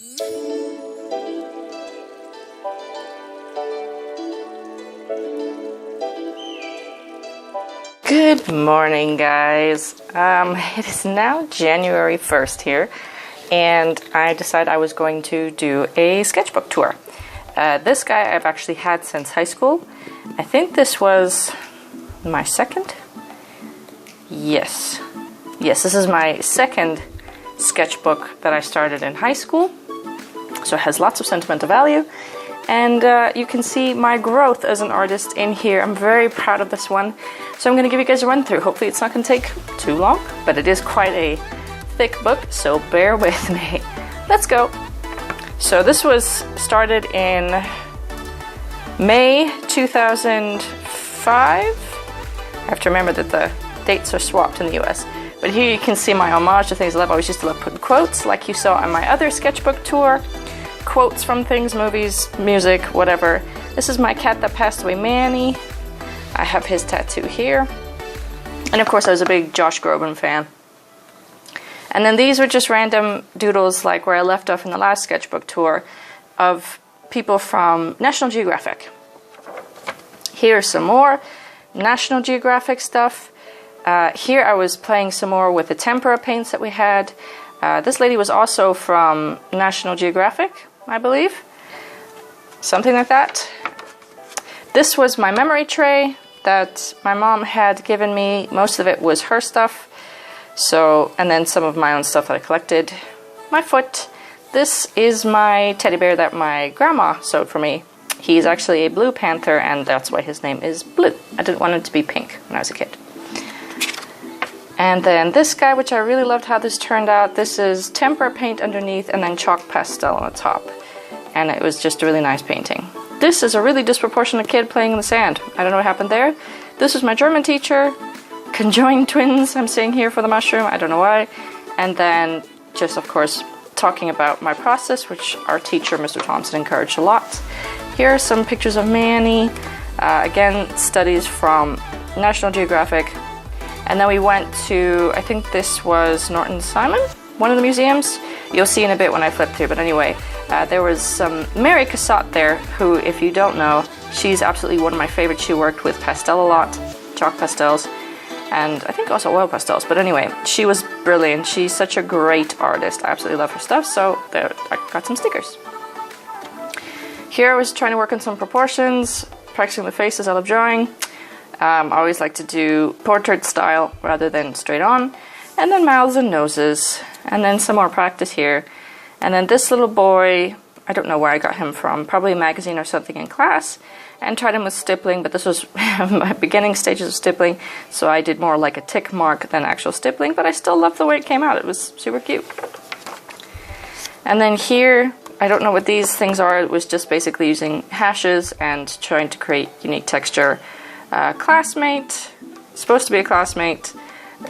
Good morning, guys. It is now January 1st here, and I decided I was going to do a sketchbook tour. This guy I've actually had since high school. I think this was my second? Yes, this is my second sketchbook that I started in high school, so it has lots of sentimental value. And you can see my growth as an artist in here. I'm very proud of this one. So I'm going to give you guys a run through. Hopefully it's not going to take too long, but it is quite a thick book, so bear with me. Let's go. So this was started in May 2005. I have to remember that the dates are swapped in the US. But here you can see my homage to things I love. I always used to love putting quotes like you saw on my other sketchbook tour. Quotes from things, movies, music, whatever. This is my cat that passed away, Manny. I have his tattoo here. And of course I was a big Josh Groban fan. And then these were just random doodles like where I left off in the last sketchbook tour of people from National Geographic. Here's some more National Geographic stuff. Here I was playing some more with the tempera paints that we had. This lady was also from National Geographic, I believe. Something like that. This was my memory tray that my mom had given me. Most of it was her stuff. So, and then some of my own stuff that I collected. My foot. This is my teddy bear that my grandma sewed for me. He's actually a blue panther, and that's why his name is Blue. I didn't want him to be pink when I was a kid. And then this guy, which I really loved how this turned out. This is tempera paint underneath and then chalk pastel on the top. And it was just a really nice painting. This is a really disproportionate kid playing in the sand. I don't know what happened there. This was my German teacher. Conjoined twins, I'm seeing here for the mushroom. I don't know why. And then just, of course, talking about my process, which our teacher, Mr. Thompson, encouraged a lot. Here are some pictures of Manny. Again, studies from National Geographic. And then we went to, I think this was Norton Simon, one of the museums. You'll see in a bit when I flip through, but anyway, there was some Mary Cassatt there, who, if you don't know, she's absolutely one of my favorites. She worked with pastel a lot, chalk pastels, and I think also oil pastels. But anyway, she was brilliant. She's such a great artist. I absolutely love her stuff, so there, I got some stickers. Here I was trying to work on some proportions, practicing the faces. I love drawing. I always like to do portrait style rather than straight on. And then mouths and noses. And then some more practice here. And then this little boy, I don't know where I got him from, probably a magazine or something in class. And tried him with stippling, but this was my beginning stages of stippling. So I did more like a tick mark than actual stippling, but I still love the way it came out. It was super cute. And then here, I don't know what these things are. It was just basically using hashes and trying to create unique texture. Classmate, supposed to be a classmate,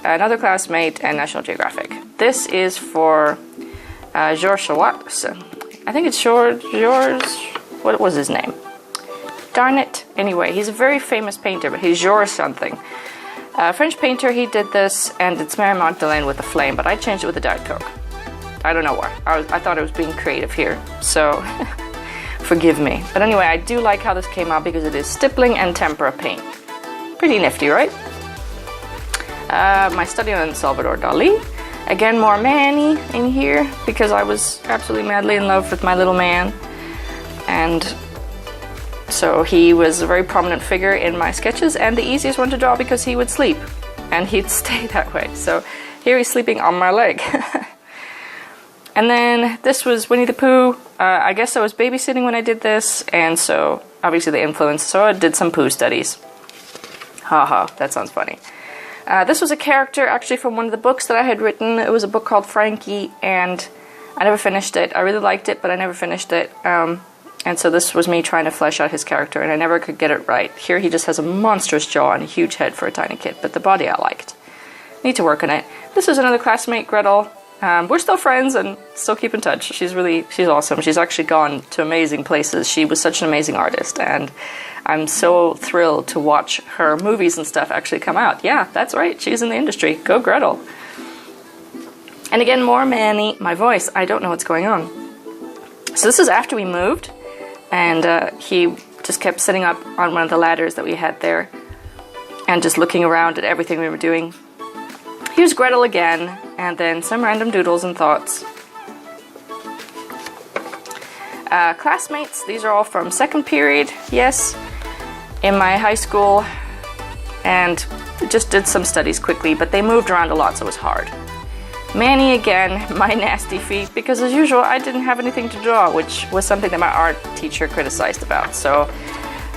another classmate, and National Geographic. This is for Georges Watson. I think it's Georges, what was his name? Darn it. Anyway, he's a very famous painter, but he's Georges something. French painter, he did this, and it's Mary Magdalene with a flame, but I changed it with a Diet Coke. I don't know why. I thought I was being creative here, so forgive me. But anyway, I do like how this came out because it is stippling and tempera paint. Pretty nifty, right? My study on Salvador Dali. Again, more Manny in here because I was absolutely madly in love with my little man. And so he was a very prominent figure in my sketches and the easiest one to draw because he would sleep and he'd stay that way. So here he's sleeping on my leg. And then this was Winnie the Pooh. I guess I was babysitting when I did this, and so obviously the influence, so I did some Pooh studies. Haha, that sounds funny. This was a character actually from one of the books that I had written. It was a book called Frankie, and I never finished it. I really liked it, but I never finished it. And so this was me trying to flesh out his character, and I never could get it right. Here he just has a monstrous jaw and a huge head for a tiny kid, but the body I liked. Need to work on it. This is another classmate, Gretel. We're still friends and still keep in touch. She's awesome. She's actually gone to amazing places. She was such an amazing artist, and I'm so thrilled to watch her movies and stuff actually come out. Yeah, that's right. She's in the industry. Go Gretel. And again, more Manny. My voice, I don't know what's going on. So this is after we moved, and he just kept sitting up on one of the ladders that we had there and just looking around at everything we were doing. Here's Gretel again, and then some random doodles and thoughts. Classmates, these are all from second period, yes, in my high school, and just did some studies quickly, but they moved around a lot, so it was hard. Manny again, my nasty feet, because as usual I didn't have anything to draw, which was something that my art teacher criticized about, so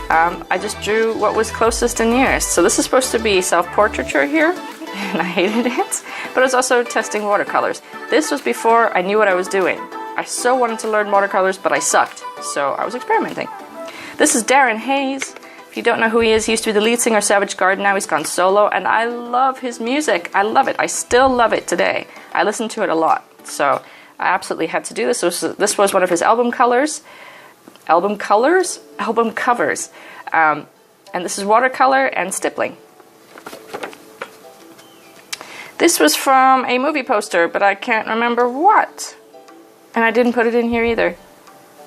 I just drew what was closest and nearest. So this is supposed to be self-portraiture here, and I hated it, but I was also testing watercolors. This was before I knew what I was doing. I so wanted to learn watercolors, but I sucked, so I was experimenting. This is Darren Hayes. If you don't know who he is, he used to be the lead singer of Savage Garden, now he's gone solo, and I love his music. I love it. I still love it today. I listen to it a lot, so I absolutely had to do this. This was one of his album covers. And this is watercolor and stippling. This was from a movie poster, but I can't remember what. And I didn't put it in here either.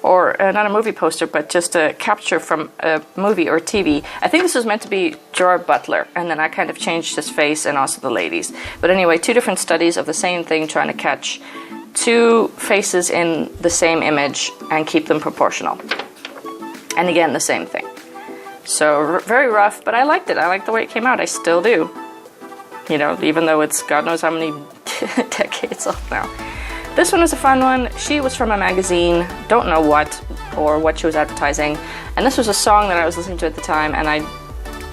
Or not a movie poster, but just a capture from a movie or TV. I think this was meant to be Gerard Butler, and then I kind of changed his face and also the ladies. But anyway, two different studies of the same thing, trying to catch two faces in the same image and keep them proportional. And again, the same thing. So very rough, but I liked it. I liked the way it came out. I still do. You know, even though it's God knows how many decades old now. This one was a fun one. She was from a magazine, don't know what, or what she was advertising. And this was a song that I was listening to at the time, and I,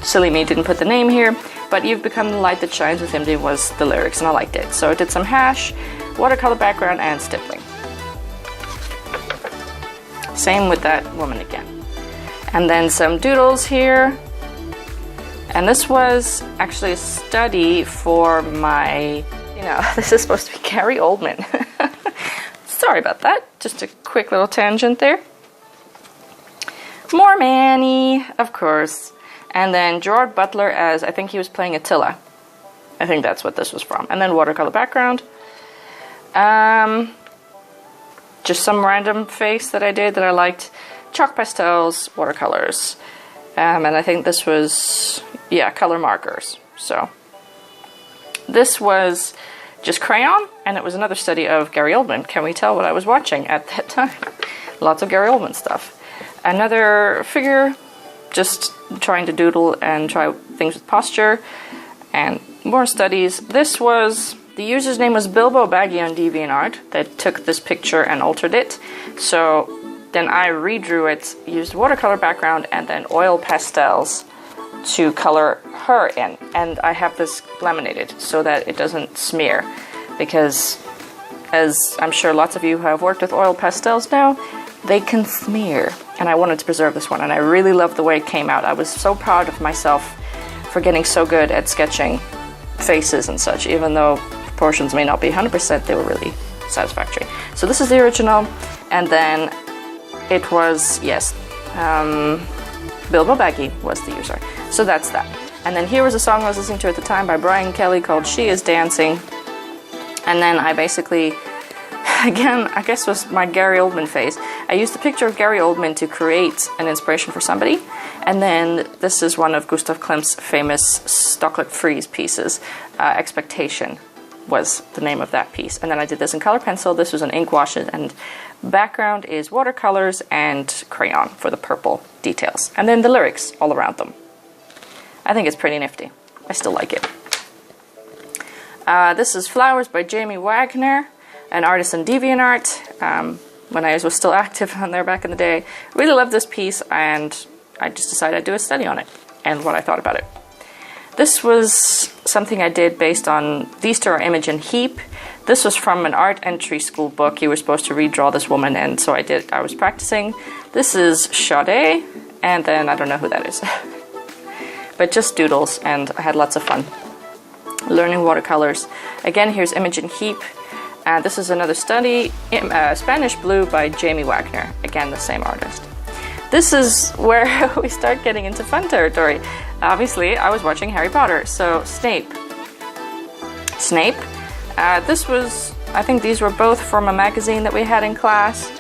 silly me, didn't put the name here. But You've Become the Light That Shines Within Me was the lyrics, and I liked it. So I did some hash, watercolor background, and stippling. Same with that woman again. And then some doodles here. And this was actually a study for my, this is supposed to be Gary Oldman. Sorry about that. Just a quick little tangent there. More Manny, of course. And then Gerard Butler as, I think he was playing Attila. I think that's what this was from. And then watercolor background. Just some random face that I did that I liked. Chalk pastels, watercolors. And I think this was, color markers. So this was just crayon, and it was another study of Gary Oldman. Can we tell what I was watching at that time? Lots of Gary Oldman stuff. Another figure, just trying to doodle and try things with posture, and more studies. This was, the user's name was Bilbo Baggy on DeviantArt that took this picture and altered it. So then I redrew it, used watercolor background, and then oil pastels to color her in. And I have this laminated so that it doesn't smear, because as I'm sure lots of you who have worked with oil pastels know, they can smear. And I wanted to preserve this one, and I really loved the way it came out. I was so proud of myself for getting so good at sketching faces and such. Even though proportions may not be 100%, they were really satisfactory. So this is the original, and then it was, Bilbo Baggy was the user. So that's that. And then here was a song I was listening to at the time by Brian Kelly called She Is Dancing. And then I basically, again, I guess was my Gary Oldman face. I used a picture of Gary Oldman to create an inspiration for somebody. And then this is one of Gustav Klimt's famous Stocklet Frieze pieces. Expectation was the name of that piece. And then I did this in color pencil. This was an ink wash, and background is watercolors and crayon for the purple details. And then the lyrics all around them. I think it's pretty nifty. I still like it. This is Flowers by Jamie Wagner, an artist in DeviantArt. When I was still active on there back in the day. Really loved this piece, and I just decided I'd do a study on it and what I thought about it. This was something I did based on, these two are Image and Heap. This was from an art entry school book. You were supposed to redraw this woman, and so I did. I was practicing. This is Sade, and then I don't know who that is. But just doodles, and I had lots of fun learning watercolors. Again, here's Image and Heap. And this is another study, Spanish Blue by Jamie Wagner. Again, the same artist. This is where we start getting into fun territory. Obviously, I was watching Harry Potter, so Snape. This was, I think these were both from a magazine that we had in class.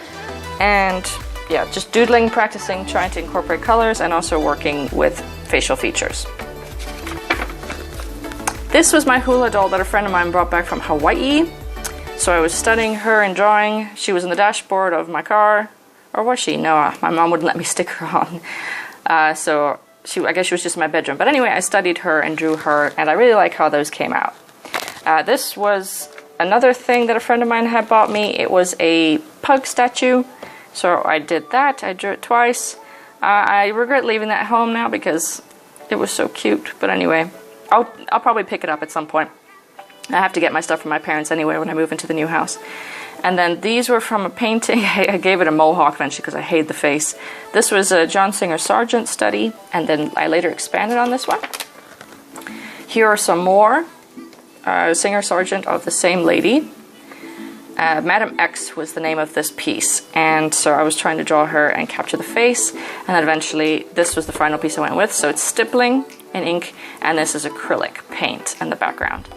And yeah, just doodling, practicing, trying to incorporate colors, and also working with facial features. This was my hula doll that a friend of mine brought back from Hawaii. So I was studying her and drawing. She was in the dashboard of my car. Or was she? No, my mom wouldn't let me stick her on. So I guess she was just in my bedroom. But anyway, I studied her and drew her, and I really like how those came out. This was another thing that a friend of mine had bought me. It was a pug statue. So I did that. I drew it twice. I regret leaving that at home now because it was so cute. But anyway, I'll probably pick it up at some point. I have to get my stuff from my parents anyway when I move into the new house. And then these were from a painting. I gave it a mohawk eventually because I hate the face. This was a John Singer Sargent study, and then I later expanded on this one. Here are some more Singer Sargent of the same lady. Madam X was the name of this piece, and so I was trying to draw her and capture the face, and then eventually this was the final piece I went with. So it's stippling in ink, and this is acrylic paint in the background.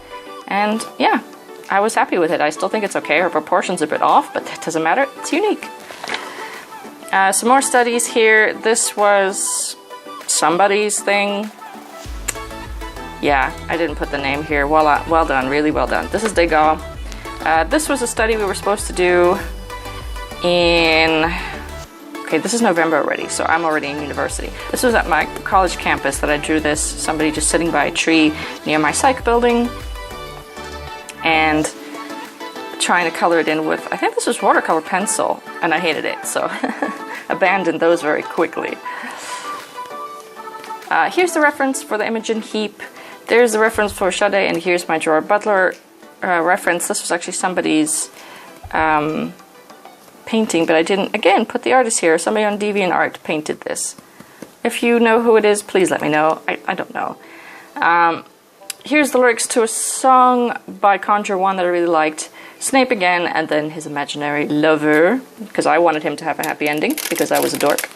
And yeah, I was happy with it. I still think it's okay. Her proportion's a bit off, but that doesn't matter. It's unique. Some more studies here. This was somebody's thing. Yeah, I didn't put the name here. Well done, really well done. This is Degas. This was a study we were supposed to do in... Okay, this is November already, so I'm already in university. This was at my college campus that I drew this. Somebody just sitting by a tree near my psych building. And trying to color it in with, I think this was watercolor pencil, and I hated it, so abandoned those very quickly. Here's the reference for the Imogen heap. There's the reference for Sade, and here's my Gerard Butler reference. This was actually somebody's painting, but I didn't, again, put the artist here. Somebody on DeviantArt painted this. If you know who it is, please let me know. I don't know. Here's the lyrics to a song by Conjure One that I really liked. Snape again, and then his imaginary lover, because I wanted him to have a happy ending, because I was a dork.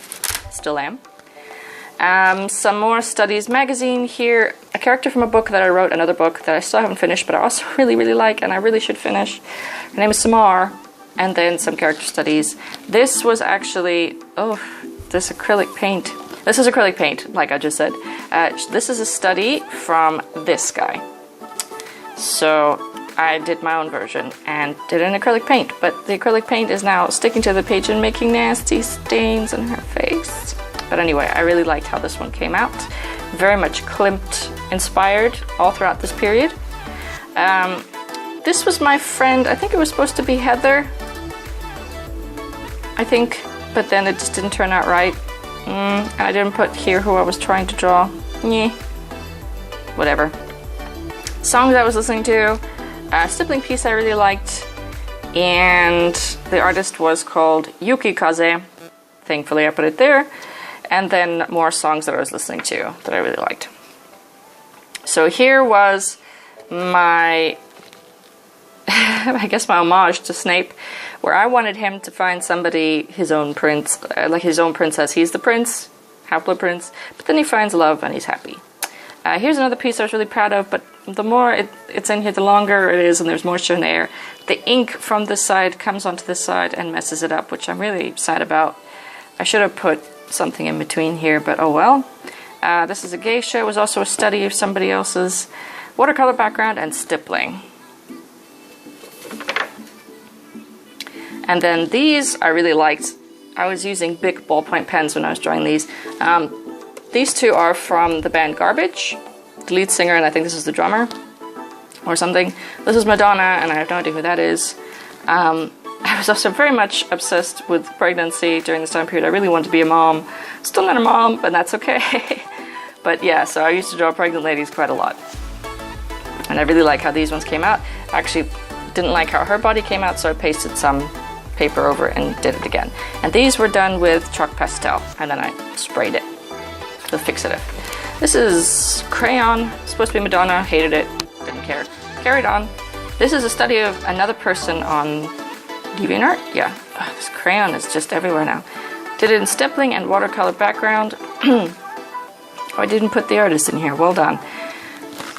Still am. Some more Studies magazine here. A character from a book that I wrote, another book that I still haven't finished, but I also really, really like, and I really should finish. Her name is Samar. And then some character studies. This was actually, this acrylic paint. This is acrylic paint, like I just said. This is a study from this guy. So I did my own version and did it in acrylic paint, but the acrylic paint is now sticking to the page and making nasty stains on her face. But anyway, I really liked how this one came out. Very much Klimt inspired all throughout this period. This was my friend, I think it was supposed to be Heather, I think, but then it just didn't turn out right. And I didn't put here who I was trying to draw. Yeah, whatever. Songs I was listening to, a stippling piece I really liked, and the artist was called Yuki Kaze. Thankfully I put it there. And then more songs that I was listening to that I really liked. So here was my, I guess my homage to Snape, where I wanted him to find somebody, his own prince, like his own princess. He's the prince, Half-Blood Prince, but then he finds love and he's happy. Here's another piece I was really proud of, but the more it's in here, the longer it is, and there's moisture in the air. The ink from this side comes onto this side and messes it up, which I'm really sad about. I should have put something in between here, but oh well. This is a geisha. It was also a study of somebody else's watercolor background and stippling. And then these I really liked. I was using big ballpoint pens when I was drawing these. These two are from the band Garbage, the lead singer, and I think this is the drummer or something. This is Madonna, and I have no idea who that is. I was also very much obsessed with pregnancy during this time period. I really wanted to be a mom. Still not a mom, but that's okay. But yeah, so I used to draw pregnant ladies quite a lot. And I really like how these ones came out. I actually didn't like how her body came out, so I pasted some paper over it and did it again. And these were done with chalk pastel, and then I sprayed it with fixative. This is crayon, supposed to be Madonna, hated it, didn't care. Carried on. This is a study of another person on DeviantArt? Yeah. Oh, this crayon is just everywhere now. Did it in stippling and watercolor background. Oh, I didn't put the artist in here. Well done.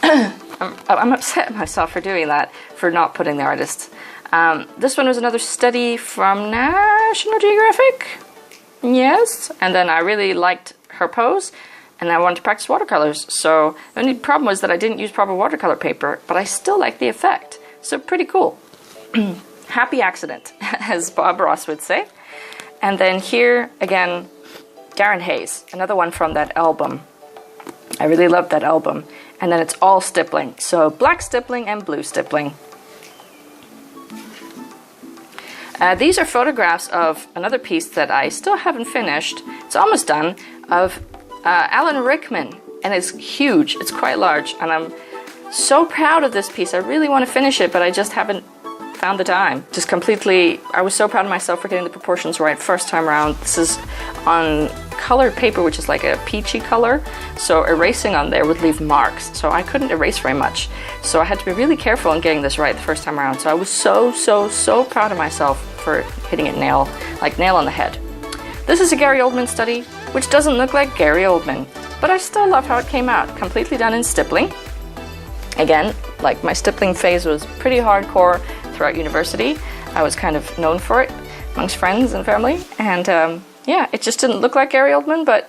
I'm upset at myself for doing that, for not putting the artist. This one was another study from National Geographic. Yes. And then I really liked her pose, and I wanted to practice watercolors. So the only problem was that I didn't use proper watercolor paper, but I still like the effect. So pretty cool. Happy accident, as Bob Ross would say. And then here, again, Darren Hayes, another one from that album. I really loved that album. And then it's all stippling. So black stippling and blue stippling. These are photographs of another piece that I still haven't finished. It's almost done, of Alan Rickman. And it's huge. It's quite large. And I'm so proud of this piece. I really want to finish it, but I just haven't found the time. Just completely, I was so proud of myself for getting the proportions right first time around. This is on colored paper, which is like a peachy color, so erasing on there would leave marks, so I couldn't erase very much. So I had to be really careful in getting this right the first time around. So I was so proud of myself for hitting it nail on the head. This is a Gary Oldman study, which doesn't look like Gary Oldman, but I still love how it came out. Completely done in stippling. Again, like my stippling phase was pretty hardcore throughout university. I was kind of known for it amongst friends and family, and yeah, it just didn't look like Gary Oldman, but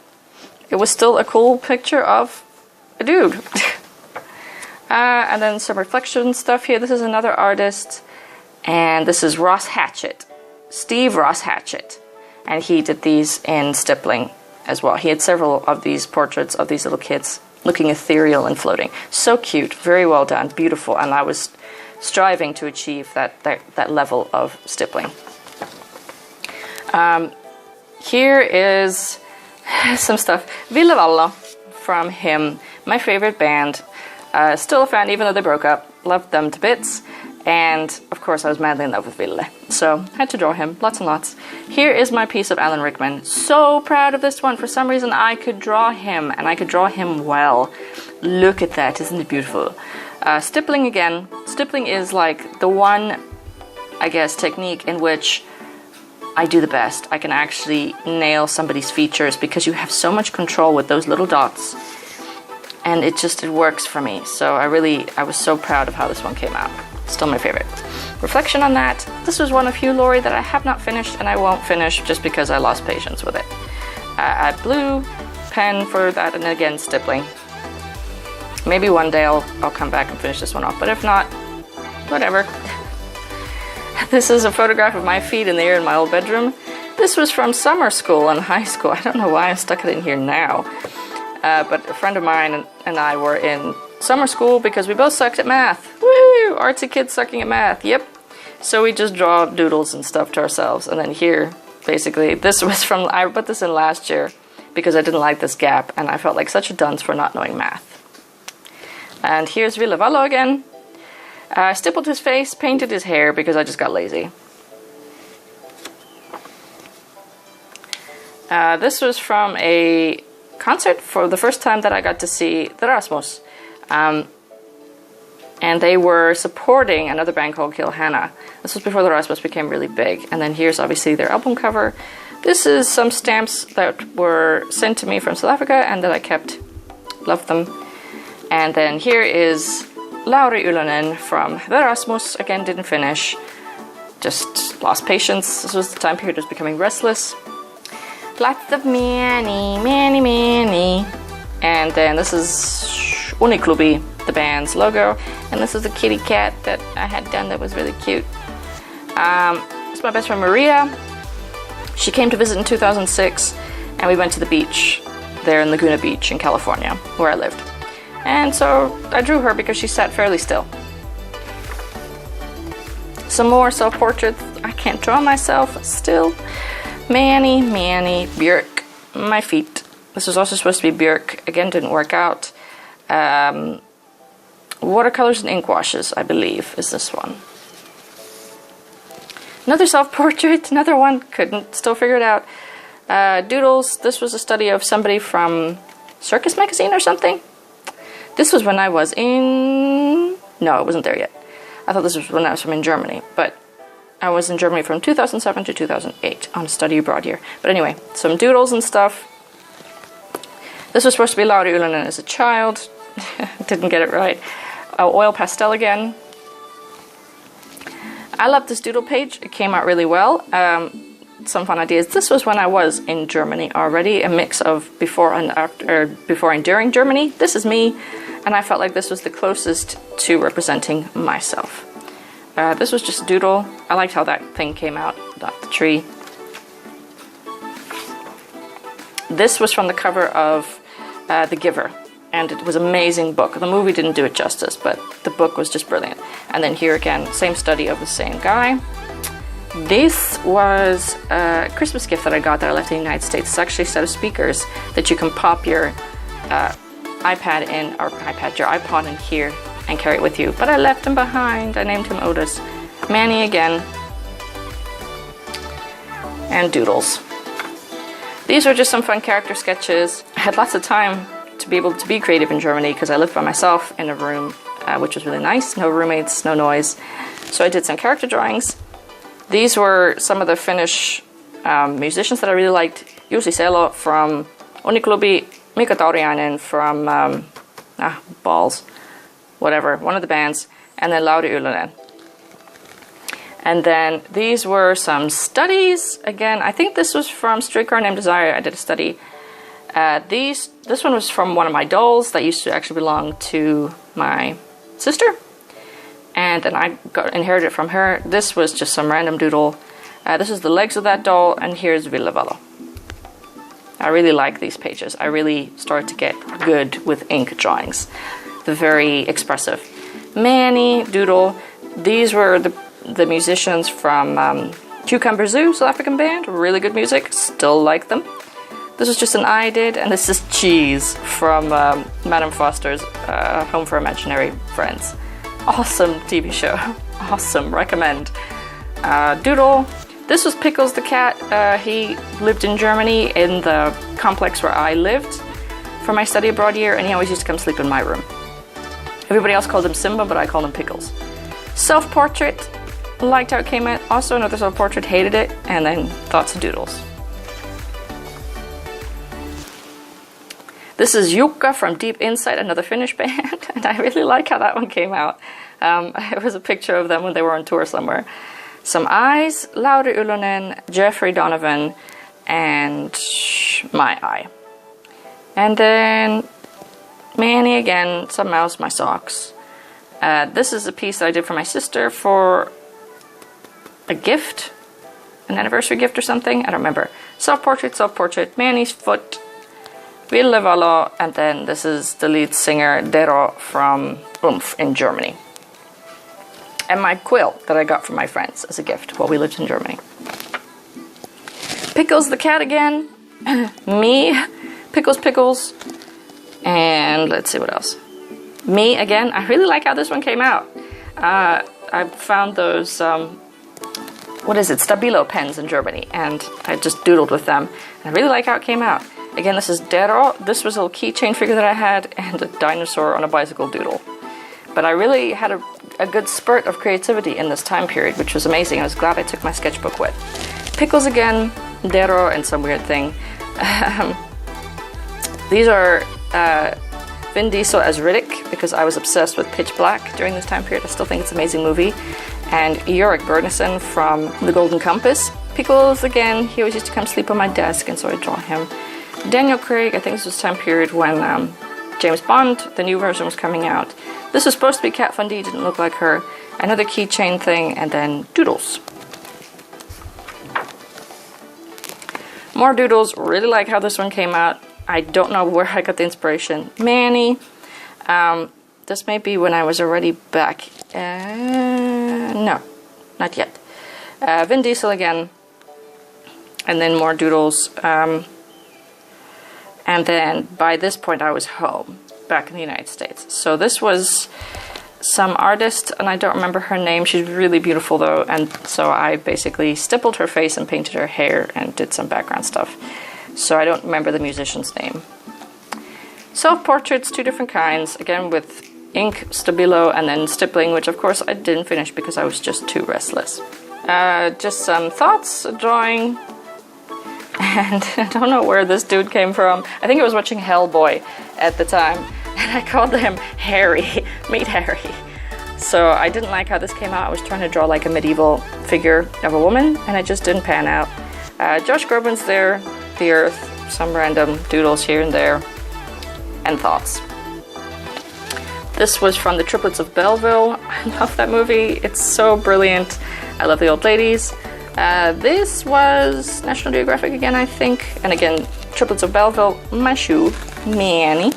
it was still a cool picture of a dude. And then some reflection stuff here. This is another artist, and this is Ross Hatchett, Steve Ross Hatchett, and he did these in stippling as well. He had several of these portraits of these little kids looking ethereal and floating. So cute, very well done, beautiful, and I was striving to achieve that level of stippling. Here is some stuff. Ville Valla from him, my favorite band. Still a fan, even though they broke up. Loved them to bits. And of course I was madly in love with Ville. So had to draw him, lots and lots. Here is my piece of Alan Rickman. So proud of this one. For some reason I could draw him, and I could draw him well. Look at that, isn't it beautiful? Stippling again. Stippling is like the one, I guess, technique in which I do the best. I can actually nail somebody's features because you have so much control with those little dots. And it works for me. So I was so proud of how this one came out. Still my favorite. Reflection on that. This was one of Hugh Laurie that I have not finished, and I won't finish just because I lost patience with it. I had blue pen for that, and again stippling. Maybe one day I'll come back and finish this one off, but if not, whatever. This is a photograph of my feet in the air in my old bedroom. This was from summer school and high school. I don't know why I stuck it in here now. But a friend of mine and I were in summer school because we both sucked at math. Woo! Artsy kids sucking at math, yep. So we just draw doodles and stuff to ourselves. And then here, basically, this was from, I put this in last year because I didn't like this gap and I felt like such a dunce for not knowing math. And here's Ville Valla again. Stippled his face, painted his hair because I just got lazy. This was from a concert for the first time that I got to see the Rasmus. And they were supporting another band called Kill Hannah. This was before the Rasmus became really big. And then here's obviously their album cover. This is some stamps that were sent to me from South Africa and that I kept. Loved them. And then here is Lauri Ylönen from the Rasmus. Again, didn't finish. Just lost patience. This was the time period I was becoming restless. Lots of many. And then this is Uniklubi, the band's logo. And this is a kitty cat that I had done that was really cute. It's my best friend Maria. She came to visit in 2006, and we went to the beach there in Laguna Beach in California, where I lived. And so I drew her because she sat fairly still. Some more self-portraits. I can't draw myself still. Manny, Björk, my feet. This was also supposed to be Björk. Again, didn't work out. Watercolors and ink washes, I believe, is this one. Another self-portrait, another one. Couldn't still figure it out. Doodles. This was a study of somebody from Circus Magazine or something. This was when I was in... No, it wasn't there yet. I thought this was when I was in Germany, but I was in Germany from 2007 to 2008 on a study abroad year. But anyway, some doodles and stuff. This was supposed to be Lauri Ylönen as a child. Didn't get it right. Oil pastel again. I love this doodle page. It came out really well. Some fun ideas. This was when I was in Germany already, a mix of before and after, before and during Germany. This is me, and I felt like this was the closest to representing myself. This was just a doodle. I liked how that thing came out, the tree. This was from the cover of The Giver, and it was an amazing book. The movie didn't do it justice, but the book was just brilliant. And then here again, same study of the same guy. This was a Christmas gift that I got that I left in the United States. It's actually a set of speakers that you can pop your iPad in, or your iPod in here and carry it with you. But I left him behind. I named him Otis. Manny again. And doodles. These are just some fun character sketches. I had lots of time to be able to be creative in Germany because I lived by myself in a room, which was really nice. No roommates, no noise. So I did some character drawings. These were some of the Finnish musicians that I really liked. Jussi Selo from Uniklubi, Mika Tauriainen from Balls, whatever, one of the bands, and then Lauri Ylönen. And then these were some studies. Again, I think this was from Streetcar Named Desire. I did a study. This one was from one of my dolls that used to actually belong to my sister. And then I inherited it from her. This was just some random doodle. This is the legs of that doll, and here's Ville Valo. I really like these pages. I really started to get good with ink drawings. They're very expressive. Manny, doodle. These were the musicians from Cucumber Zoo, South African band. Really good music. Still like them. This is just an I did, and this is Cheese from Madame Foster's Home for Imaginary Friends. Awesome TV show. Awesome. Recommend. Doodle. This was Pickles the cat. He lived in Germany in the complex where I lived for my study abroad year, and he always used to come sleep in my room. Everybody else called him Simba, but I called him Pickles. Self-portrait. Liked how it came out. Also another self-portrait. Hated it. And then thoughts of doodles. This is Jukka from Deep Inside, another Finnish band, and I really like how that one came out. It was a picture of them when they were on tour somewhere. Some eyes, Lauri Ylönen, Jeffrey Donovan, and my eye. And then Manny again, some mouse, my socks. This is a piece that I did for my sister for a gift, an anniversary gift or something, I don't remember. Self-portrait, Manny's foot, Ville Valo, and then this is the lead singer Dero from Oomph in Germany. And my quill that I got from my friends as a gift while we lived in Germany. Pickles the cat again. Me. Pickles. And let's see what else. Me again. I really like how this one came out. I found those, Stabilo pens in Germany, and I just doodled with them. And I really like how it came out. Again, this is Dero. This was a little keychain figure that I had, and a dinosaur on a bicycle doodle. But I really had a good spurt of creativity in this time period, which was amazing. I was glad I took my sketchbook with. Pickles again, Dero, and some weird thing. These are Vin Diesel as Riddick, because I was obsessed with Pitch Black during this time period. I still think it's an amazing movie. And Yorick Bernison from The Golden Compass. Pickles again. He always used to come sleep on my desk, and so I draw him. Daniel Craig, I think this was time period when James Bond, the new version, was coming out. This was supposed to be Kat Von D, didn't look like her. Another keychain thing, and then doodles. More doodles. Really like how this one came out. I don't know where I got the inspiration. Manny. This may be when I was already back. No, not yet. Vin Diesel again. And then more doodles. And then by this point I was home, back in the United States. So this was some artist, and I don't remember her name. She's really beautiful though, and so I basically stippled her face and painted her hair and did some background stuff. So I don't remember the musician's name. Self-portraits, two different kinds, again with ink, stabilo, and then stippling, which of course I didn't finish because I was just too restless. Just some thoughts, a drawing. And I don't know where this dude came from. I think I was watching Hellboy at the time, and I called him Harry. Meet Harry. So I didn't like how this came out. I was trying to draw like a medieval figure of a woman, and it just didn't pan out. Josh Groban's there, the earth, some random doodles here and there, and thoughts. This was from the Triplets of Belleville. I love that movie. It's so brilliant. I love the old ladies. This was National Geographic again, I think. And again, Triplets of Belleville, my shoe, Manny.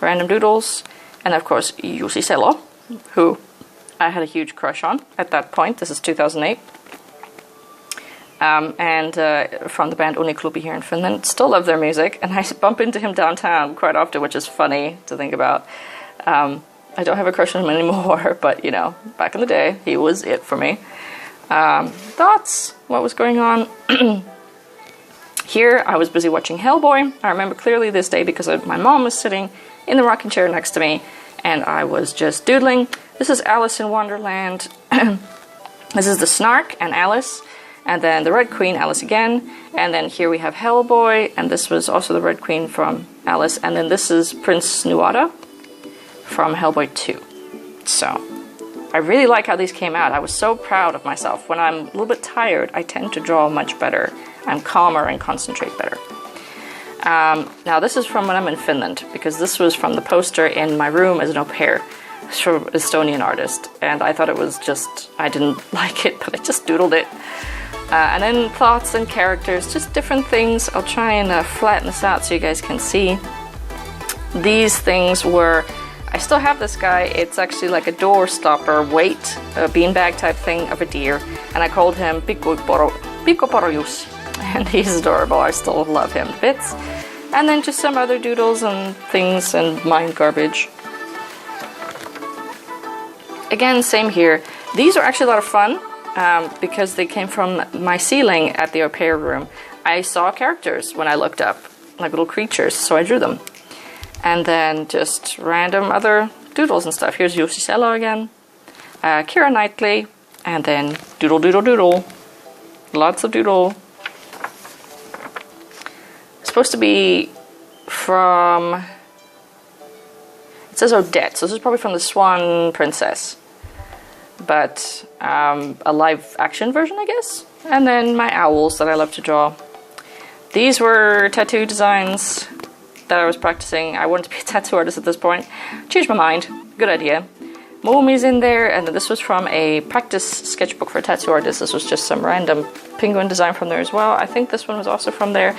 Random doodles. And of course, Jussi Selo, who I had a huge crush on at that point. This is 2008. And from the band Uniklubi here in Finland. Still love their music. And I bump into him downtown quite often, which is funny to think about. I don't have a crush on him anymore, but you know, back in the day, he was it for me. Thoughts? What was going on? Here, I was busy watching Hellboy. I remember clearly this day because my mom was sitting in the rocking chair next to me, and I was just doodling. This is Alice in Wonderland. This is the Snark and Alice, and then the Red Queen, Alice again, and then here we have Hellboy, and this was also the Red Queen from Alice, and then this is Prince Nuada from Hellboy 2. So, I really like how these came out. I was so proud of myself. When I'm a little bit tired, I tend to draw much better. I'm calmer and concentrate better. Now this is from when I'm in Finland, because this was from the poster in my room as an au pair. It's from an Estonian artist, and I thought it was just, I didn't like it, but I just doodled it. And then thoughts and characters, just different things. I'll try and flatten this out so you guys can see. These things were, I still have this guy. It's actually like a door stopper weight, a beanbag type thing of a deer, and I called him Pikku Porojus, and he's adorable. I still love him to bits. And then just some other doodles and things and mind garbage. Again, same here. These are actually a lot of fun because they came from my ceiling at the au pair room. I saw characters when I looked up, like little creatures, so I drew them. And then just random other doodles and stuff. Here's Jussi Selo again, Keira Knightley, and then doodle, doodle, doodle. Lots of doodle. It's supposed to be from, it says Odette, so this is probably from the Swan Princess. But a live action version, I guess. And then my owls that I love to draw. These were tattoo designs that I was practicing. I wanted to be a tattoo artist at this point. Changed my mind. Good idea. Momi's in there, and this was from a practice sketchbook for tattoo artists. This was just some random penguin design from there as well. I think this one was also from there.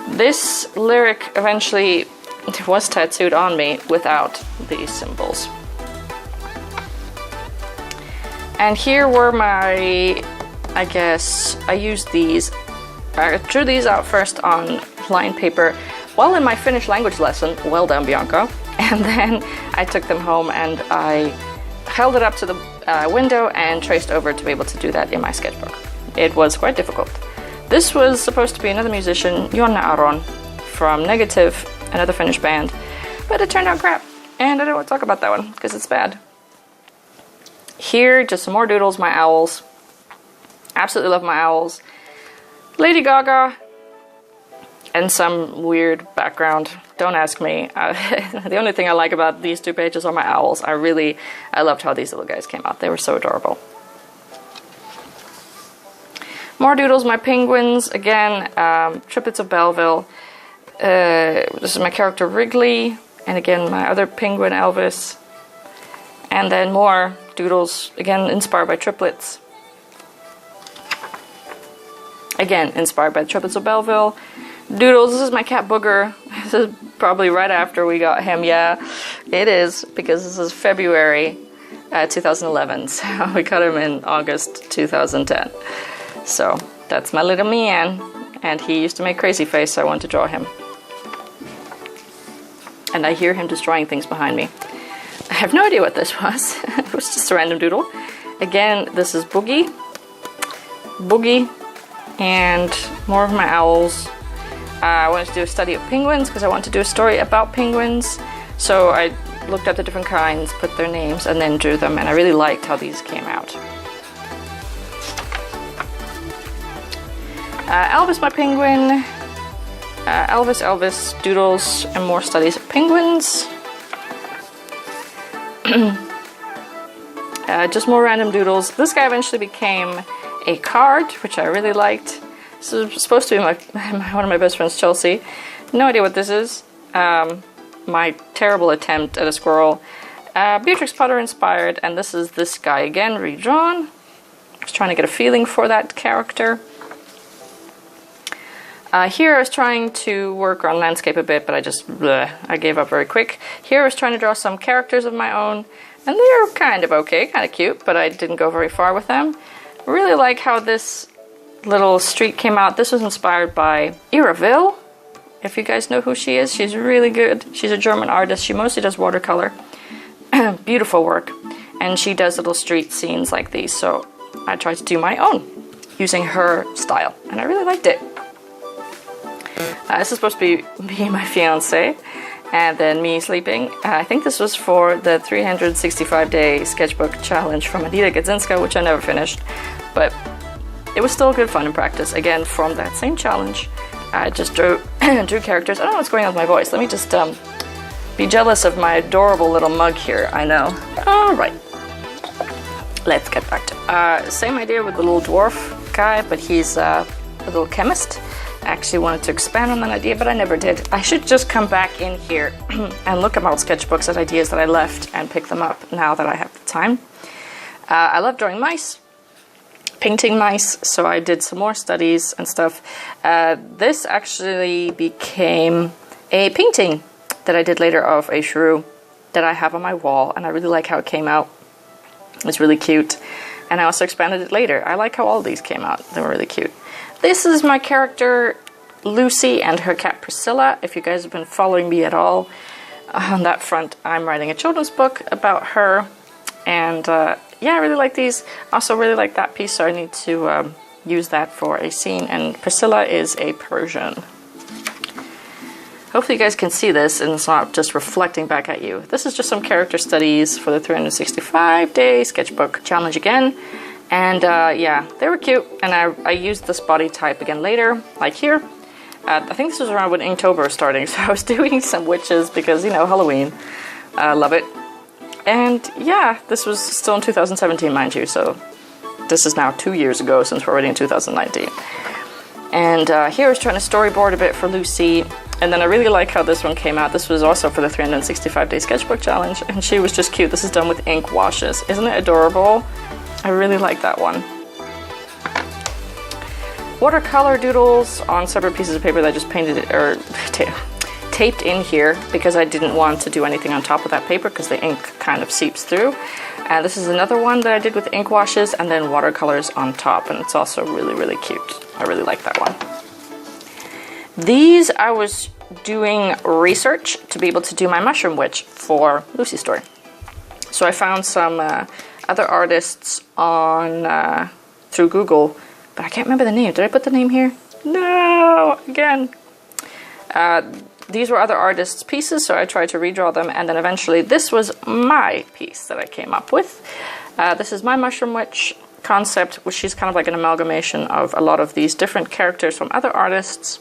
This lyric eventually was tattooed on me without these symbols. And here were my, I guess, I used these. I drew these out first on line paper while in my Finnish language lesson. Well done, Bianca. And then I took them home and I held it up to the window and traced over to be able to do that in my sketchbook. It was quite difficult. This was supposed to be another musician, Jonna Aron, from Negative, another Finnish band, but it turned out crap. And I don't want to talk about that one because it's bad. Here, just some more doodles, my owls. Absolutely love my owls. Lady Gaga. And some weird background. Don't ask me. The only thing I like about these two pages are my owls. I loved how these little guys came out. They were so adorable. More doodles, my penguins. Again, Triplets of Belleville. This is my character Wrigley. And again, my other penguin, Elvis. And then more doodles, again, inspired by triplets. Again, inspired by the Triplets of Belleville. Doodles, this is my cat Booger. This is probably right after we got him. Yeah, it is, because this is February 2011. So we got him in August 2010. So that's my little man. And he used to make crazy face, so I wanted to draw him. And I hear him destroying things behind me. I have no idea what this was. It was just a random doodle. Again, this is Boogie. And more of my owls. I wanted to do a study of penguins because I wanted to do a story about penguins. So I looked up the different kinds, put their names, and then drew them. And I really liked how these came out. Elvis, my penguin. Elvis, doodles, and more studies of penguins. Just more random doodles. This guy eventually became a card, which I really liked. This is supposed to be one of my best friends, Chelsea. No idea what this is. My terrible attempt at a squirrel. Beatrix Potter inspired, and this is this guy again, redrawn. I was trying to get a feeling for that character. Here I was trying to work on landscape a bit, but I gave up very quick. Here I was trying to draw some characters of my own, and they're kind of okay, kind of cute, but I didn't go very far with them. I really like how this little street came out. This was inspired by Iraville. If you guys know who she is, she's really good. She's a German artist. She mostly does watercolor. Beautiful work. And she does little street scenes like these, so I tried to do my own using her style, and I really liked it. This is supposed to be me and my fiance, and then me sleeping. I think this was for the 365-day sketchbook challenge from Anita Gadzinska, which I never finished, but it was still good fun and practice. Again, from that same challenge, I just drew characters. I don't know what's going on with my voice. Let me just be jealous of my adorable little mug here. I know. All right. Let's get back to same idea with the little dwarf guy, but he's a little chemist. I actually wanted to expand on that idea, but I never did. I should just come back in here and look at my old sketchbooks at ideas that I left and pick them up now that I have the time. I love drawing mice, painting mice, so I did some more studies and stuff. This actually became a painting that I did later of a shrew that I have on my wall, and I really like how it came out. It's really cute, and I also expanded it later. I like how all of these came out. They were really cute. This is my character Lucy and her cat Priscilla. If you guys have been following me at all on that front, I'm writing a children's book about her, and yeah, I really like these. Also really like that piece, so I need to use that for a scene. And Priscilla is a Persian. Hopefully you guys can see this and it's not just reflecting back at you. This is just some character studies for the 365-day sketchbook challenge again. And yeah, they were cute, and I used this body type again later, like here. I think this was around when Inktober was starting, so I was doing some witches because, you know, Halloween. I love it. And yeah, this was still in 2017, mind you, so this is now 2 years ago since we're already in 2019. And here I was trying to storyboard a bit for Lucy, and then I really like how this one came out. This was also for the 365-day sketchbook challenge, and she was just cute. This is done with ink washes. Isn't it adorable? I really like that one. Watercolor doodles on separate pieces of paper that I just painted it, or taped in here because I didn't want to do anything on top of that paper because the ink kind of seeps through. And this is another one that I did with ink washes and then watercolors on top, and it's also really, really cute. I really like that one. These I was doing research to be able to do my mushroom witch for Lucy's story. So I found some other artists on through Google, but I can't remember the name. Did I put the name here? No, again. These were other artists' pieces, so I tried to redraw them, and then eventually this was my piece that I came up with. This is my mushroom witch concept, which is kind of like an amalgamation of a lot of these different characters from other artists.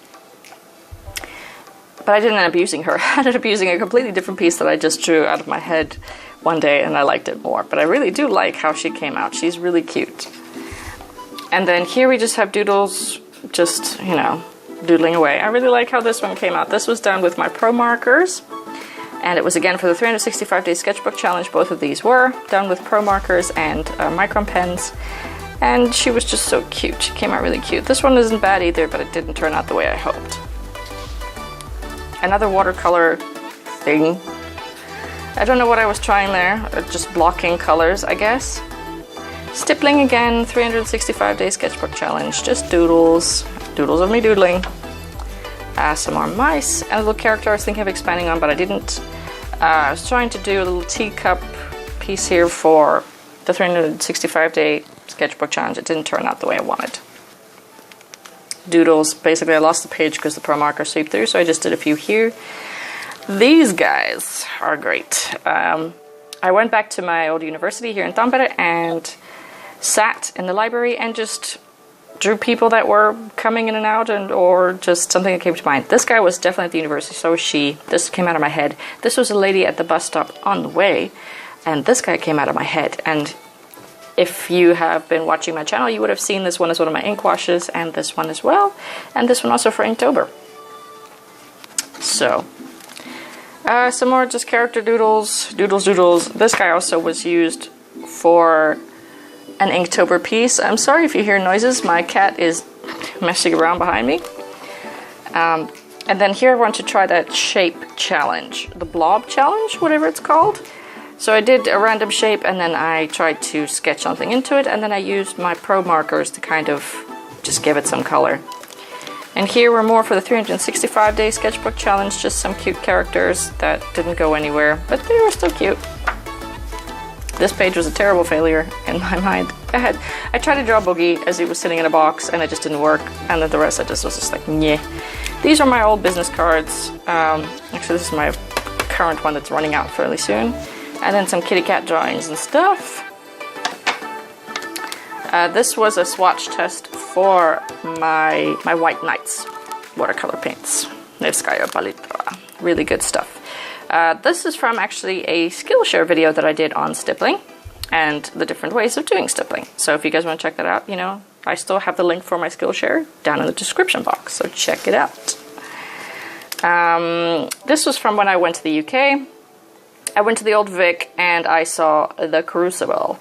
But I didn't end up using her. I ended up using a completely different piece that I just drew out of my head one day, and I liked it more. But I really do like how she came out. She's really cute. And then here we just have doodles, just, you know, doodling away. I really like how this one came out. This was done with my Pro markers, and it was again for the 365-day sketchbook challenge. Both of these were done with Pro markers and micron pens, and she was just so cute. She came out really cute. This one isn't bad either, but it didn't turn out the way I hoped. Another watercolor thing. I don't know what I was trying there, just blocking colors, I guess. Stippling again, 365-day sketchbook challenge, just doodles. Doodles of me doodling. Some more mice, and a little character I was thinking of expanding on, but I didn't. I was trying to do a little teacup piece here for the 365-day sketchbook challenge. It didn't turn out the way I wanted. Doodles, basically I lost the page because the Pro marker seeped through, so I just did a few here. These guys are great. I went back to my old university here in Tampere and sat in the library and just drew people that were coming in and out, or just something that came to mind. This guy was definitely at the university, so was she. This came out of my head. This was a lady at the bus stop on the way, and this guy came out of my head. And If you have been watching my channel, you would have seen this one as one of my ink washes, and this one as well, and this one also for Inktober. So, some more just character doodles. This guy also was used for an Inktober piece. I'm sorry if you hear noises, my cat is messing around behind me. And then here I want to try that shape challenge, the blob challenge, whatever it's called. So I did a random shape and then I tried to sketch something into it, and then I used my pro markers to kind of just give it some color. And here we're more for the 365-day sketchbook challenge, just some cute characters that didn't go anywhere, but they were still cute. This page was a terrible failure in my mind. I tried to draw Boogie as he was sitting in a box and it just didn't work, and then the rest I just was just like, nyeh. These are my old business cards. Actually, this is my current one that's running out fairly soon. And then some kitty cat drawings and stuff. This was a swatch test for my White Knights watercolor paints. Nevskaya Palitra. Really good stuff. This is from actually a Skillshare video that I did on stippling and the different ways of doing stippling. So if you guys want to check that out, you know, I still have the link for my Skillshare down in the description box, so check it out. This was from when I went to the UK. I went to the Old Vic and I saw The Crucible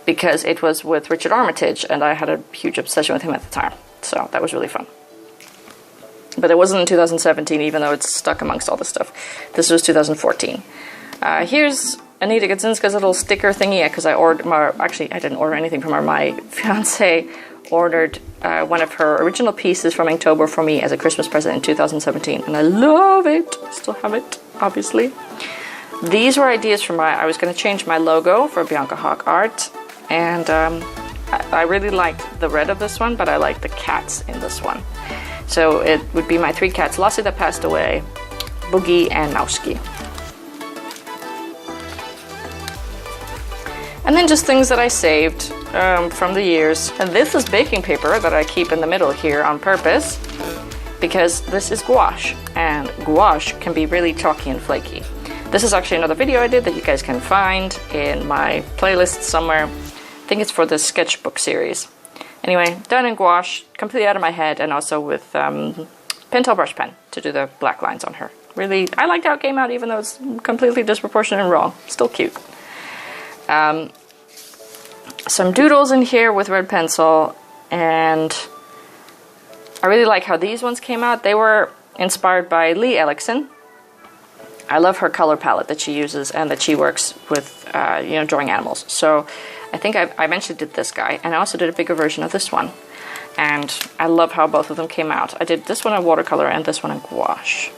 because it was with Richard Armitage and I had a huge obsession with him at the time. So that was really fun. But it wasn't in 2017, even though it's stuck amongst all this stuff. This was 2014. Here's Anita Gudzinska's little sticker thingy, because I ordered actually I didn't order anything from her. My fiance ordered one of her original pieces from Inktober for me as a Christmas present in 2017, and I love it. Still have it, obviously. These were ideas from I was going to change my logo for Bianca Hawk Art, and I really liked the red of this one, but I like the cats in this one. So it would be my 3 cats, Lassie that passed away, Boogie, and Mauski. And then just things that I saved from the years. And this is baking paper that I keep in the middle here on purpose, because this is gouache, and gouache can be really chalky and flaky. This is actually another video I did that you guys can find in my playlist somewhere. I think it's for the sketchbook series. Anyway, done in gouache, completely out of my head, and also with Pentel brush pen to do the black lines on her. Really, I liked how it came out, even though it's completely disproportionate and wrong. Still cute. Some doodles in here with red pencil, and I really like how these ones came out. They were inspired by Lee Ellickson. I love her color palette that she uses and that she works with, you know, drawing animals. So I think I eventually did this guy, and I also did a bigger version of this one. And I love how both of them came out. I did this one in watercolor and this one in gouache.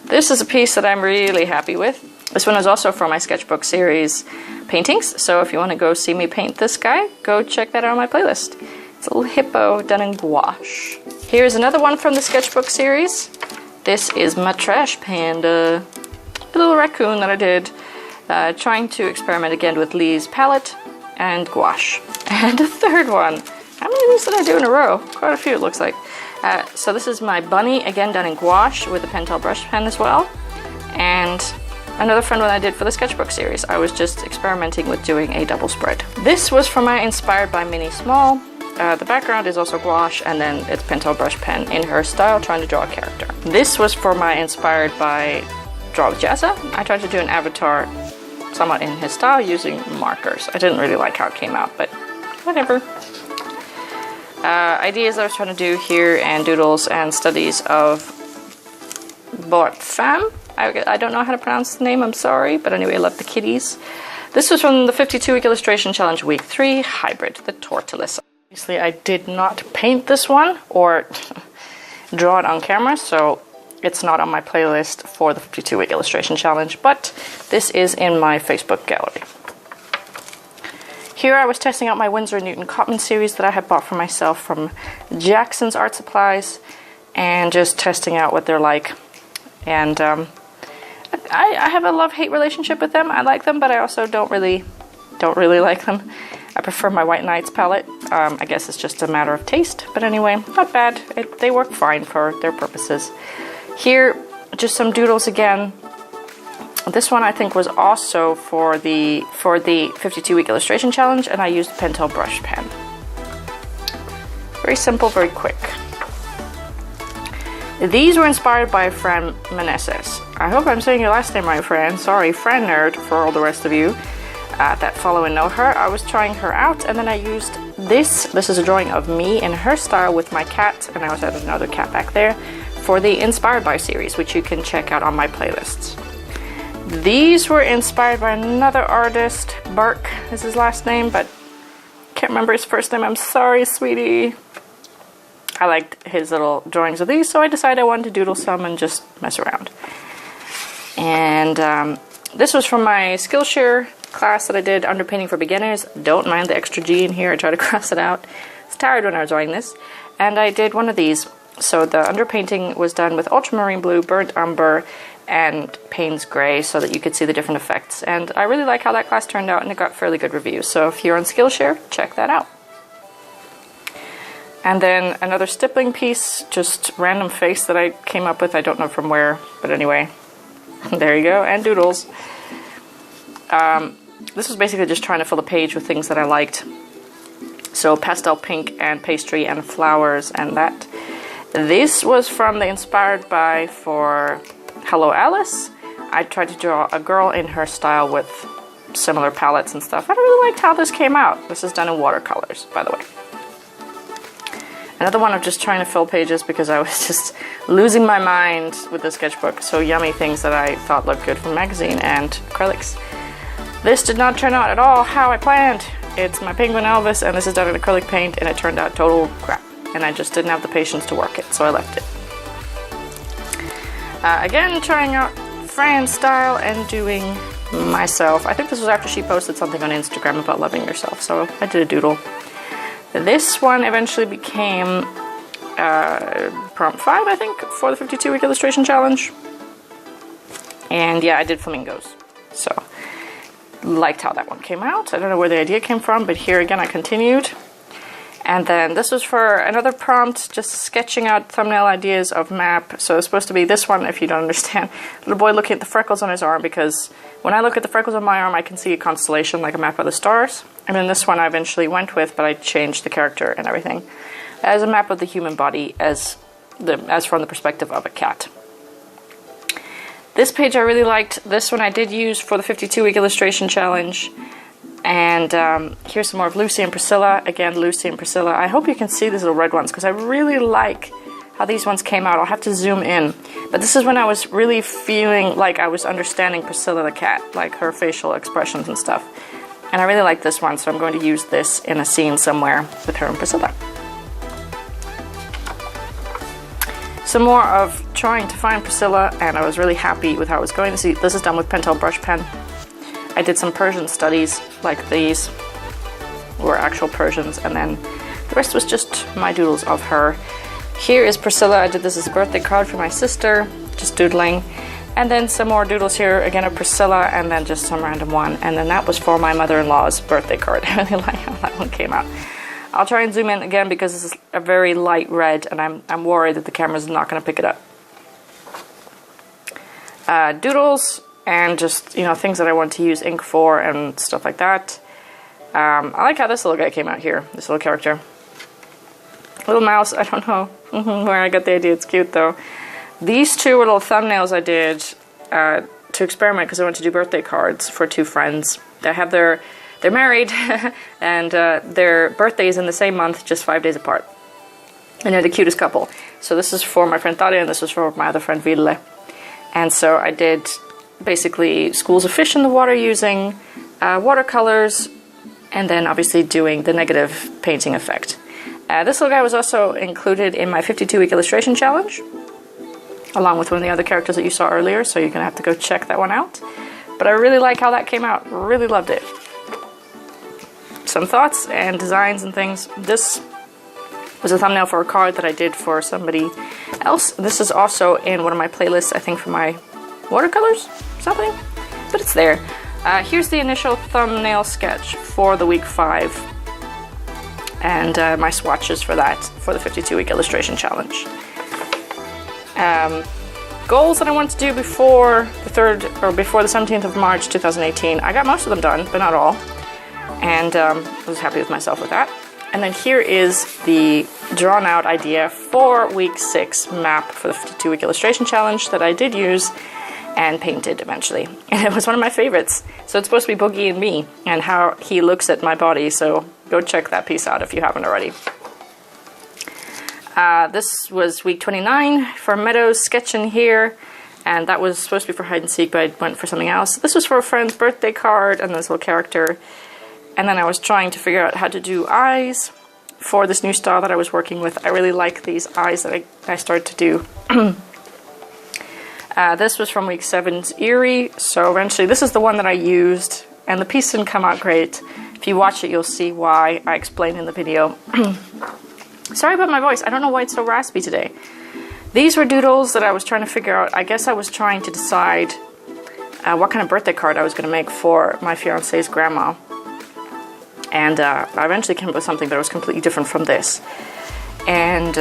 This is a piece that I'm really happy with. This one is also for my sketchbook series paintings. So if you want to go see me paint this guy, go check that out on my playlist. It's a little hippo done in gouache. Here's another one from the sketchbook series. This is my trash panda, a little raccoon that I did, trying to experiment again with Lee's palette and gouache. And a third one. How many of these did I do in a row? Quite a few, it looks like. So this is my bunny, again done in gouache with a Pentel brush pen as well. And another fun one I did for the sketchbook series. I was just experimenting with doing a double spread. This was from my Inspired by Minnie Small. The background is also gouache, and then it's Pentel brush pen in her style, trying to draw a character. This was for my Inspired by Draw with Jazza. I tried to do an avatar somewhat in his style using markers. I didn't really like how it came out, but whatever. Ideas I was trying to do here, and doodles and studies of Bort Femme. I don't know how to pronounce the name, I'm sorry, but anyway, I love the kitties. This was from the 52-week illustration challenge week 3, Hybrid, the Tortoise. Obviously, I did not paint this one or draw it on camera, so it's not on my playlist for the 52-week illustration challenge, but this is in my Facebook gallery. Here I was testing out my Winsor & Newton Cotman series that I had bought for myself from Jackson's Art Supplies, and just testing out what they're like. And I have a love-hate relationship with them. I like them, but I also don't really like them. I prefer my White Knights palette. I guess it's just a matter of taste, but anyway, not bad. They work fine for their purposes. Here, just some doodles again. This one I think was also for the 52-week illustration challenge, and I used Pentel brush pen. Very simple, very quick. These were inspired by Fran Meneses. I hope I'm saying your last name right, Fran. Sorry, Fran Nerd for all the rest of you that follow and know her. I was trying her out, and then I used this. This is a drawing of me in her style with my cat, and I also have another cat back there, for the Inspired by series, which you can check out on my playlists. These were inspired by another artist, Burke is his last name, but can't remember his first name. I'm sorry, sweetie. I liked his little drawings of these, so I decided I wanted to doodle some and just mess around. And this was from my Skillshare class that I did, Underpainting for Beginners. Don't mind the extra G in here, I tried to cross it out. I was tired when I was writing this. And I did one of these. So the underpainting was done with ultramarine blue, burnt umber, and Payne's gray, so that you could see the different effects. And I really like how that class turned out, and it got fairly good reviews. So if you're on Skillshare, check that out. And then another stippling piece, just random face that I came up with. I don't know from where, but anyway, there you go. And doodles. This was basically just trying to fill the page with things that I liked. So pastel pink and pastry and flowers and that. This was from the Inspired by for Hello Alice. I tried to draw a girl in her style with similar palettes and stuff. I really liked how this came out. This is done in watercolors, by the way. Another one of just trying to fill pages because I was just losing my mind with the sketchbook. So yummy things that I thought looked good from the magazine and acrylics. This did not turn out at all how I planned. It's my Penguin Elvis, and this is done in acrylic paint, and it turned out total crap. And I just didn't have the patience to work it, so I left it. Again, trying out Fran's style and doing myself. I think this was after she posted something on Instagram about loving yourself, so I did a doodle. This one eventually became prompt 5, I think, for the 52-week illustration challenge. And yeah, I did flamingos. So, liked how that one came out. I don't know where the idea came from, but here again I continued. And then this was for another prompt, just sketching out thumbnail ideas of map. So it's supposed to be this one, if you don't understand. Little boy looking at the freckles on his arm, because when I look at the freckles on my arm, I can see a constellation, like a map of the stars. And then this one I eventually went with, but I changed the character and everything, as a map of the human body, as from the perspective of a cat. This page I really liked. This one I did use for the 52-week illustration challenge. And here's some more of Lucy and Priscilla. Again, Lucy and Priscilla. I hope you can see these little red ones, because I really like how these ones came out. I'll have to zoom in. But this is when I was really feeling like I was understanding Priscilla the cat, like her facial expressions and stuff. And I really like this one, so I'm going to use this in a scene somewhere with her and Priscilla. Some more of trying to find Priscilla, and I was really happy with how it was going. This is done with Pentel brush pen. I did some Persian studies, like these were actual Persians, and then the rest was just my doodles of her. Here is Priscilla. I did this as a birthday card for my sister, just doodling. And then some more doodles here, again of Priscilla, and then just some random one. And then that was for my mother-in-law's birthday card. I really like how that one came out. I'll try and zoom in again because this is a very light red, and I'm worried that the camera's not going to pick it up. Doodles. And just, you know, things that I want to use ink for and stuff like that. I like how this little guy came out here, this little character. Little mouse, I don't know where I got the idea, it's cute though. These two were little thumbnails I did to experiment, because I went to do birthday cards for two friends. They're married, and their birthdays in the same month, just 5 days apart. And they're the cutest couple. So this is for my friend Tadia, and this was for my other friend Ville. And so I did basically schools of fish in the water using watercolors, and then obviously doing the negative painting effect. This little guy was also included in my 52-week illustration challenge, along with one of the other characters that you saw earlier, so you're going to have to go check that one out. But I really like how that came out. Really loved it. Some thoughts and designs and things. This was a thumbnail for a card that I did for somebody else. This is also in one of my playlists, I think, for my watercolors, something, but it's there. Here's the initial thumbnail sketch for the week 5, and my swatches for that, for the 52-week illustration challenge. Goals that I want to do before the 3rd, or before the 17th of March 2018. I got most of them done, but not all. And I was happy with myself with that. And then here is the drawn out idea for week 6 map for the 52-week illustration challenge that I did use and painted eventually. And it was one of my favorites. So it's supposed to be Boogie and me and how he looks at my body. So go check that piece out if you haven't already. This was week 29 for Meadows sketching here. And that was supposed to be for hide and seek, but I went for something else. This was for a friend's birthday card and this little character. And then I was trying to figure out how to do eyes for this new style that I was working with. I really like these eyes that I started to do. This was from week 7's Erie, so eventually this is the one that I used, and the piece didn't come out great. If you watch it, you'll see why. I explained in the video. Sorry about my voice. I don't know why it's so raspy today. These were doodles that I was trying to figure out. I guess I was trying to decide what kind of birthday card I was going to make for my fiance's grandma. And I eventually came up with something that was completely different from this. And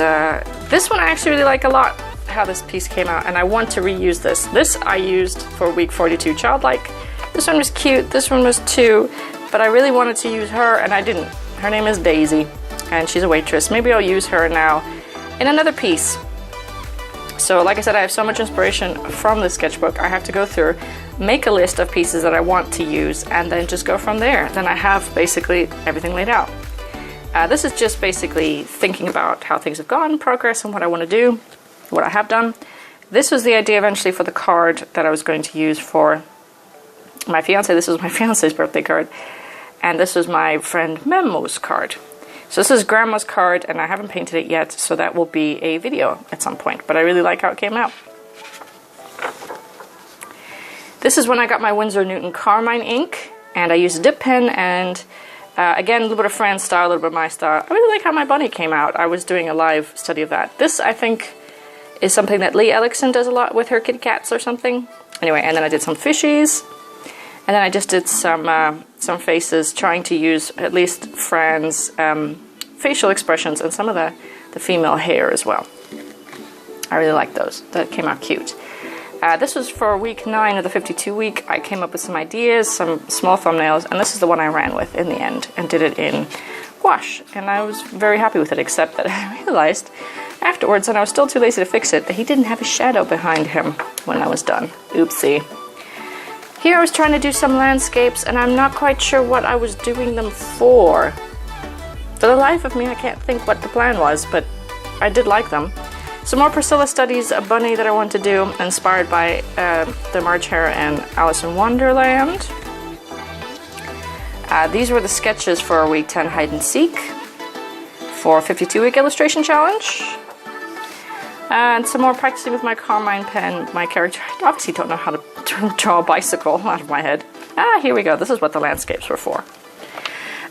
this one I actually really like a lot, how this piece came out, and I want to reuse this. This I used for week 42 Childlike. This one was cute, this one was too, but I really wanted to use her and I didn't. Her name is Daisy and she's a waitress. Maybe I'll use her now in another piece. So like I said, I have so much inspiration from this sketchbook. I have to go through, make a list of pieces that I want to use, and then just go from there. Then I have basically everything laid out. This is just basically thinking about how things have gone, progress, and what I want to do, what I have done. This was the idea eventually for the card that I was going to use for my fiance. This was my fiance's birthday card. And this was my friend Memo's card. So this is Grandma's card, and I haven't painted it yet, so that will be a video at some point. But I really like how it came out. This is when I got my Winsor Newton Carmine ink, and I used a dip pen, and again, a little bit of Fran's style, a little bit of my style. I really like how my bunny came out. I was doing a live study of that. This, I think, is something that Lee Ellickson does a lot with her kitty cats or something. Anyway, and then I did some fishies, and then I just did some faces, trying to use at least Fran's facial expressions and some of the female hair as well. I really like those. That came out cute. This was for week 9 of the 52 week. I came up with some ideas, some small thumbnails, and this is the one I ran with in the end and did it in gouache. And I was very happy with it, except that I realized afterwards, and I was still too lazy to fix it, that he didn't have a shadow behind him when I was done. Oopsie. Here I was trying to do some landscapes, and I'm not quite sure what I was doing them for. For the life of me, I can't think what the plan was, but I did like them. Some more Priscilla Studies, a bunny that I want to do, inspired by the Marge Hare and Alice in Wonderland. These were the sketches for our week 10 hide and seek for 52-week illustration challenge. And some more practicing with my Carmine pen. My character, I obviously don't know how to draw a bicycle out of my head. Here we go. This is what the landscapes were for.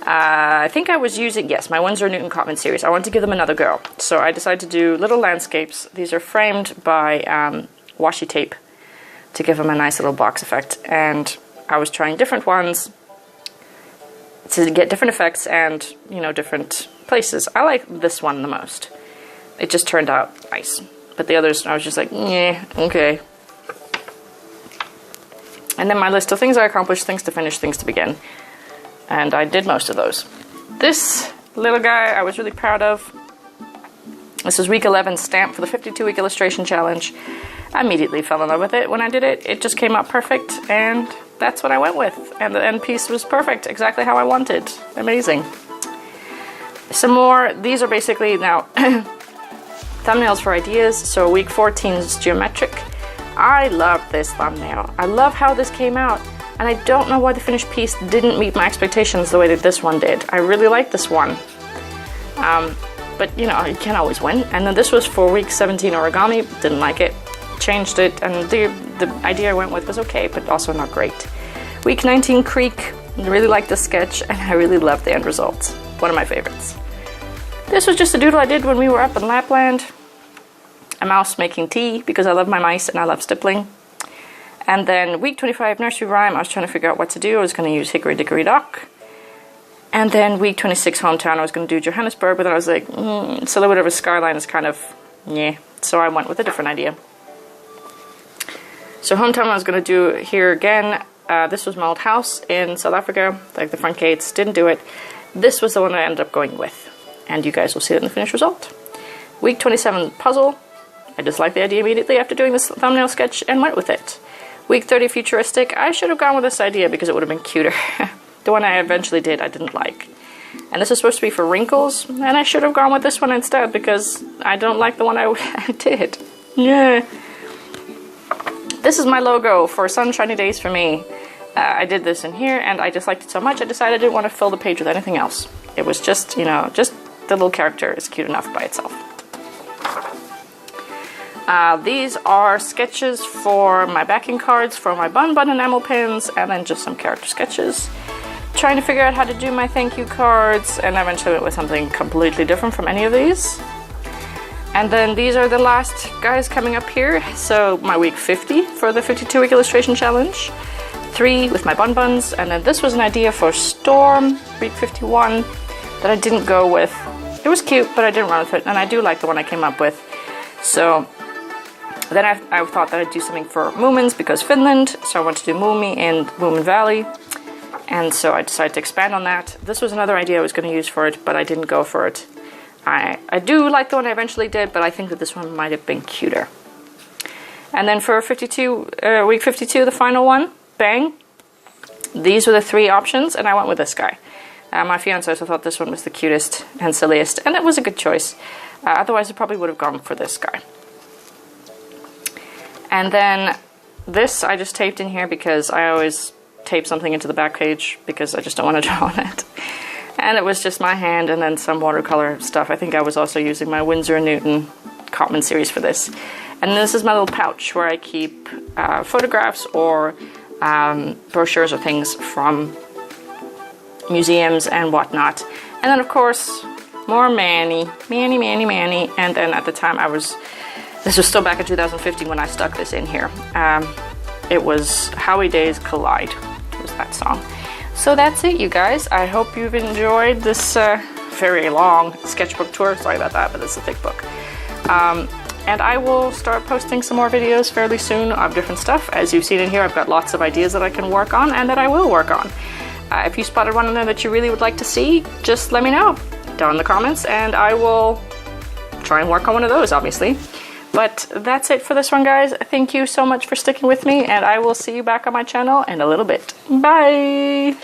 I think I was using, yes, my Winsor Newton Cotman series. I wanted to give them another go. So I decided to do little landscapes. These are framed by washi tape to give them a nice little box effect. And I was trying different ones to get different effects and, you know, different places. I like this one the most. It just turned out nice. But the others, I was just like, yeah, okay. And then my list of things I accomplished, things to finish, things to begin. And I did most of those. This little guy I was really proud of. This was week 11 stamp for the 52-week illustration challenge. I immediately fell in love with it when I did it. It just came out perfect, and that's what I went with. And the end piece was perfect, exactly how I wanted. Amazing. Some more, these are basically now thumbnails for ideas. So week 14 is geometric. I love this thumbnail. I love how this came out. And I don't know why the finished piece didn't meet my expectations the way that this one did. I really like this one. But you know, you can't always win. And then this was for week 17 origami. Didn't like it. Changed it. And the idea I went with was okay, but also not great. Week 19 Creek. Really liked the sketch, and I really loved the end result. One of my favorites. This was just a doodle I did when we were up in Lapland. A mouse making tea, because I love my mice and I love stippling. And then week 25 nursery rhyme, I was trying to figure out what to do. I was going to use Hickory Dickory Dock. And then week 26 hometown, I was going to do Johannesburg, but then I was like, silhouette of a skyline is kind of, yeah. So I went with a different idea. So hometown I was going to do here again. This was my old house in South Africa, like the front gates, didn't do it. This was the one I ended up going with, and you guys will see it in the finished result. Week 27 puzzle. I just liked the idea immediately after doing this thumbnail sketch and went with it. Week 30 futuristic. I should have gone with this idea because it would have been cuter. The one I eventually did I didn't like. And this is supposed to be for wrinkles, and I should have gone with this one instead because I don't like the one I did. Yeah. This is my logo for Sunshiny Days for Me. I did this in here, and I just liked it so much I decided I didn't want to fill the page with anything else. It was just, you know, just the little character is cute enough by itself. These are sketches for my backing cards, for my bun enamel pins, and then just some character sketches. Trying to figure out how to do my thank you cards, and I eventually went with something completely different from any of these. And then these are the last guys coming up here. So my week 50 for the 52-week illustration challenge. 3 with my buns, and then this was an idea for Storm, week 51, that I didn't go with. It was cute, but I didn't run with it, and I do like the one I came up with. So then I thought that I'd do something for Moomins because Finland, so I wanted to do Moomi in Moomin Valley, and so I decided to expand on that. This was another idea I was going to use for it, but I didn't go for it. I do like the one I eventually did, but I think that this one might have been cuter. And then for week 52, the final one, Bang. These were the 3 options, and I went with this guy. My fiance also thought this one was the cutest and silliest, and it was a good choice. Otherwise, I probably would have gone for this guy. And then this I just taped in here because I always tape something into the back page because I just don't want to draw on it. And it was just my hand and then some watercolor stuff. I think I was also using my Winsor & Newton Cotman series for this. And this is my little pouch where I keep photographs or brochures or things from museums and whatnot. And then of course, more Manny. And then at the time this was still back in 2015 when I stuck this in here. It was How We Days Collide, was that song. So that's it, you guys. I hope you've enjoyed this very long sketchbook tour. Sorry about that, but it's a thick book. And I will start posting some more videos fairly soon of different stuff. As you've seen in here, I've got lots of ideas that I can work on and that I will work on. If you spotted one in there that you really would like to see, just let me know down in the comments, and I will try and work on one of those, obviously. But that's it for this one, guys. Thank you so much for sticking with me, and I will see you back on my channel in a little bit. Bye!